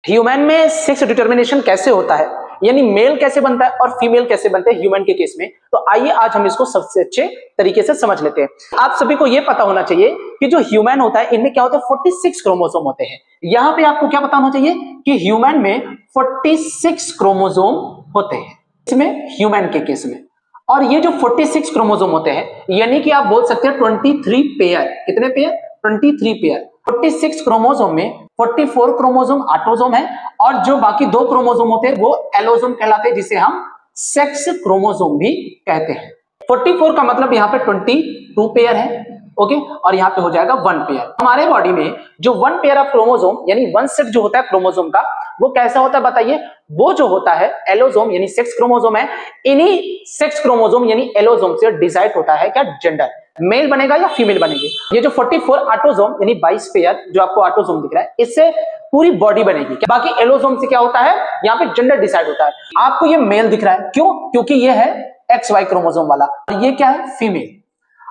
Human में sex determination कैसे होता है, यानी मेल कैसे बनता है और फीमेल कैसे बनते हैं ह्यूमन के केस में। तो आइए आज हम इसको सबसे अच्छे तरीके से समझ लेते हैं। आप सभी को यह पता होना चाहिए कि जो ह्यूमन होता है इनमें क्या होता है 46 क्रोमोसोम होते हैं। यहां पे आपको क्या पता होना चाहिए कि ह्यूमन में 46 क्रोमोसोम होते हैं इसमें, ह्यूमन के केस में। और ये जो 46 क्रोमोसोम होते हैं यानी कि आप बोल सकते हैं 23 पेयर। कितने पेयर? 23 पेयर। 46 क्रोमोसोम में 44 क्रोमोसोम ऑटोसोम है और जो बाकी 2 क्रोमोसोम होते हैं वो एलोसोम कहलाते हैं, जिसे हम सेक्स क्रोमोसोम भी कहते हैं। 44 का मतलब यहाँ पे 22 पेयर है, ओके, और यहाँ पे हो जाएगा 1 पेयर। हमारे बॉडी में जो 1 पेयर ऑफ क्रोमोसोम यानी 1 सेट जो होता है क्रोमोसोम का, वो कैसा होता है बताइए? वो जो होता है एलोसोम यानी सेक्स क्रोमोसोम है, इन्हीं सेक्स क्रोमोसोम यानी एलोसोम से डिसाइड होता है क्या जेंडर, मेल बनेगा या फीमेल बनेगी। ये जो 44 ऑटोसोम यानी 22 पेयर जो आपको ऑटोसोम दिख रहा है, इससे पूरी बॉडी बनेगी। बाकी एलोसोम से क्या होता है, यहाँ पे जेंडर डिसाइड होता है। आपको ये मेल दिख रहा है, क्यों? क्योंकि ये है XY क्रोमोसोम वाला और ये क्या है, फीमेल।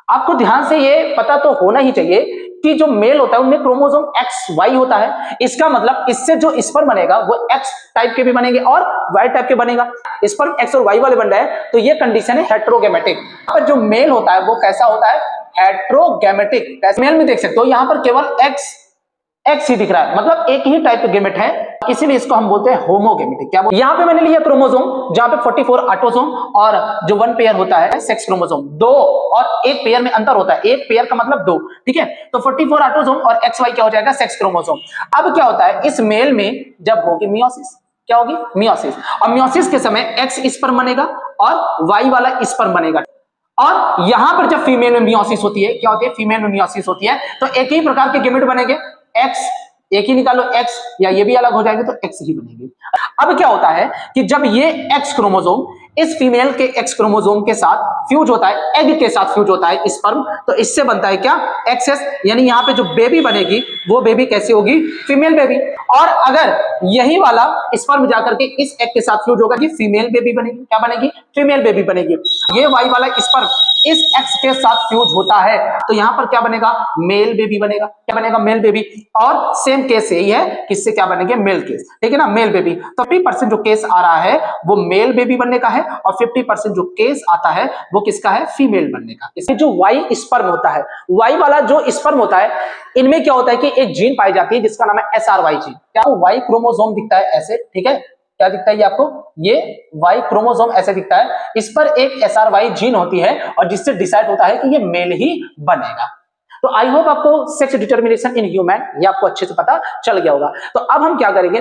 आपको ध्यान से ये पता तो होना ही चाहिए कि जो मेल होता है उनमें क्रोमोसोम XY होता है। इसका मतलब इससे जो स्पर्म बनेगा वो X टाइप के भी बनेंगे और Y टाइप के बनेगा। स्पर्म X और Y वाले बन रहे हैं तो ये कंडीशन है हेटेरोगैमेटिक। पर जो मेल होता है वो कैसा होता है, हेटेरोगैमेटिक। मेल में देख सकते हो यहाँ पर केवल X ही दिख रहा है, मतलब एक ही टाइप का गेमेट है, इसीलिए इसको हम बोलते हैं होमोगेमेटिक। क्या बोलते हैं? यहाँ पे मैंने लिया क्रोमोसोम जहां पे 44 ऑटोसोम और जो 1 पेयर होता है सेक्स क्रोमोसोम, 2 और 1 पेयर में अंतर होता है। 1 पेयर का मतलब 2, ठीक है। तो 44 ऑटोसोम और XY क्या हो जाएगा, सेक्स क्रोमोसोम। अब क्या होता है इस मेल में जब होगी मियोसिस, क्या होगी, मियोसिस, और मियोसिस के समय X स्पर्म बनेगा और Y वाला स्पर्म बनेगा। और यहां पर जब फीमेल में मियोसिस होती है, क्या होती है, फीमेल में मियोसिस होती है, तो एक ही प्रकार के गेमेट बनेंगे। X एक ही निकालो X, या ये भी अलग हो जाएंगे तो X ही बनेगी। अब क्या होता है कि जब ये X क्रोमोसोम इस फीमेल के X क्रोमोसोम के साथ फ्यूज होता है, एग के साथ फ्यूज होता है स्पर्म, तो इससे बनता है क्या, XS, यानी यहाँ पे जो बेबी बनेगी वो बेबी कैसी होगी, फीमेल बेबी। और अगर यही वाला स्पर्म जाकर के इस एग के साथ फ्यूज होगा कि फीमेल बेबी बनेगी। क्या बनेगी, फीमेल बेबी बनेगी। ये Y वाला स्पर्म इस X के साथ फ्यूज होता है तो यहाँ पर क्या बनेगा, मेल बेबी बनेगा। क्या बनेगा, मेल बेबी। और सेम केस यही है, किससे क्या बनेंगे, मेल केस, ठीक है ना, मेल बेबी। तो 50% जो केस आ रहा है वो मेल बेबी बनने का है और 50% जो केस आता है वो किसका है, फीमेल बनने का। इसमें जो Y स्पर्म होता है, Y वाला जो स्पर्म होता है, इनमें क्या होता है कि एक जीन पाई जाती है जिसका नाम है SRY जीन। क्या Y क्रोमोसोम दिखता है ऐसे, ठीक है, क्या दिखता है ये आपको, ये Y क्रोमोसोम ऐसे दिखता है। इस पर एक SRY जीन होती है और जिससे डिसाइड होता है कि ये मेल ही बनेगा। तो आई होप आपको सेक्स डिटर्मिनेशन इन ह्यूमन ये आपको अच्छे से पता चल गया होगा। तो अब हम क्या करेंगे,